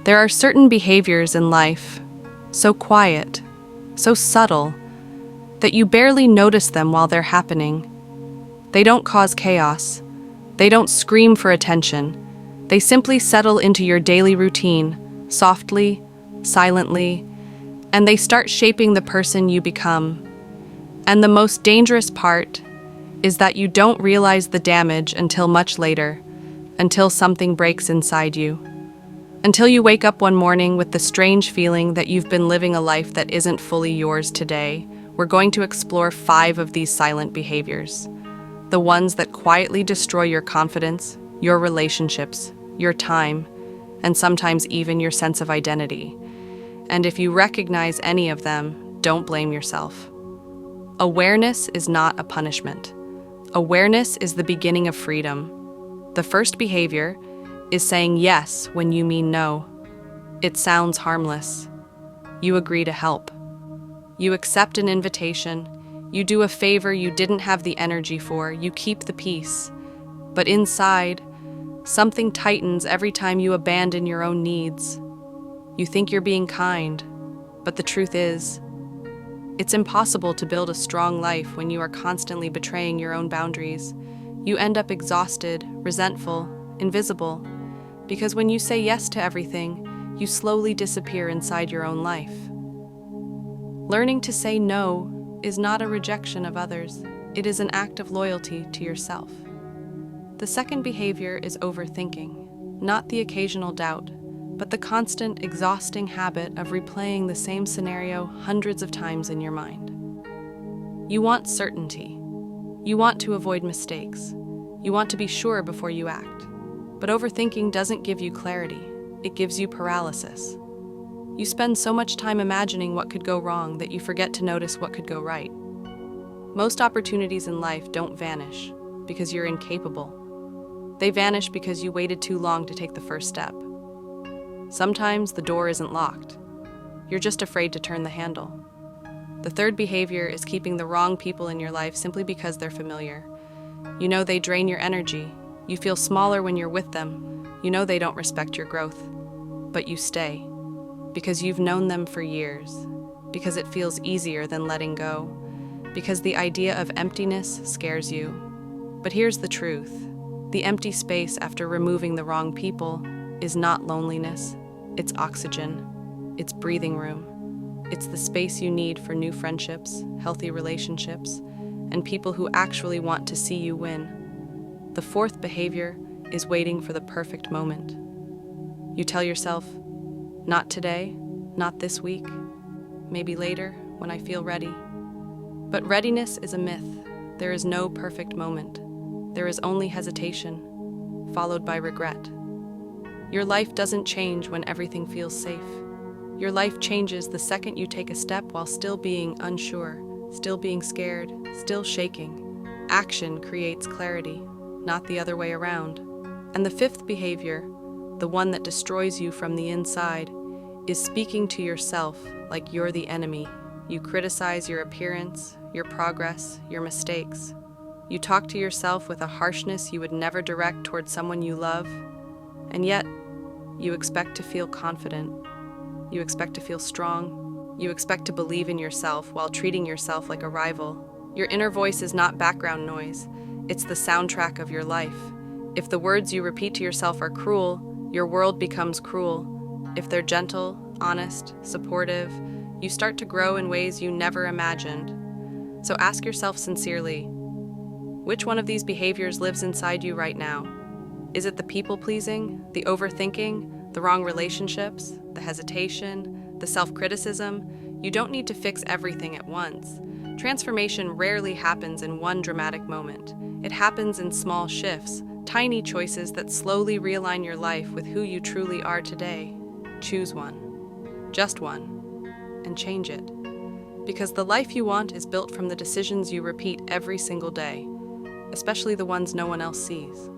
There are certain behaviors in life, so quiet, so subtle, that you barely notice them while they're happening. They don't cause chaos. They don't scream for attention. They simply settle into your daily routine, softly, silently, and they start shaping the person you become. And the most dangerous part is that you don't realize the damage until much later, until something breaks inside you. Until you wake up one morning with the strange feeling that you've been living a life that isn't fully yours today. We're going to explore 5 of these silent behaviors. The ones that quietly destroy your confidence, your relationships, your time, and sometimes even your sense of identity. And if you recognize any of them, don't blame yourself. Awareness is not a punishment. Awareness is the beginning of freedom. The first behavior is saying yes when you mean no. It sounds harmless. You agree to help. You accept an invitation. You do a favor you didn't have the energy for. You keep the peace. But inside, something tightens every time you abandon your own needs. You think you're being kind, but the truth is, it's impossible to build a strong life when you are constantly betraying your own boundaries. You end up exhausted, resentful, invisible, because when you say yes to everything, you slowly disappear inside your own life. Learning to say no is not a rejection of others. It is an act of loyalty to yourself. The second behavior is overthinking, not the occasional doubt, but the constant, exhausting habit of replaying the same scenario hundreds of times in your mind. You want certainty. You want to avoid mistakes. You want to be sure before you act. But overthinking doesn't give you clarity. It gives you paralysis. You spend so much time imagining what could go wrong that you forget to notice what could go right. Most opportunities in life don't vanish because you're incapable. They vanish because you waited too long to take the first step. Sometimes the door isn't locked. You're just afraid to turn the handle. The third behavior is keeping the wrong people in your life simply because they're familiar. You know they drain your energy. You feel smaller when you're with them. You know they don't respect your growth. But you stay. Because you've known them for years. Because it feels easier than letting go. Because the idea of emptiness scares you. But here's the truth. The empty space after removing the wrong people is not loneliness. It's oxygen. It's breathing room. It's the space you need for new friendships, healthy relationships, and people who actually want to see you win. The fourth behavior is waiting for the perfect moment. You tell yourself, not today, not this week, maybe later when I feel ready. But readiness is a myth. There is no perfect moment. There is only hesitation, followed by regret. Your life doesn't change when everything feels safe. Your life changes the second you take a step while still being unsure, still being scared, still shaking. Action creates clarity, not the other way around. And the fifth behavior, the one that destroys you from the inside, is speaking to yourself like you're the enemy. You criticize your appearance, your progress, your mistakes. You talk to yourself with a harshness you would never direct towards someone you love, and yet you expect to feel confident. You expect to feel strong. You expect to believe in yourself while treating yourself like a rival. Your inner voice is not background noise. It's the soundtrack of your life. If the words you repeat to yourself are cruel, your world becomes cruel. If they're gentle, honest, supportive, you start to grow in ways you never imagined. So ask yourself sincerely, which one of these behaviors lives inside you right now? Is it the people-pleasing, the overthinking, the wrong relationships, the hesitation, the self-criticism? You don't need to fix everything at once. Transformation rarely happens in one dramatic moment. It happens in small shifts, tiny choices that slowly realign your life with who you truly are today. Choose one, just one, and change it. Because the life you want is built from the decisions you repeat every single day, especially the ones no one else sees.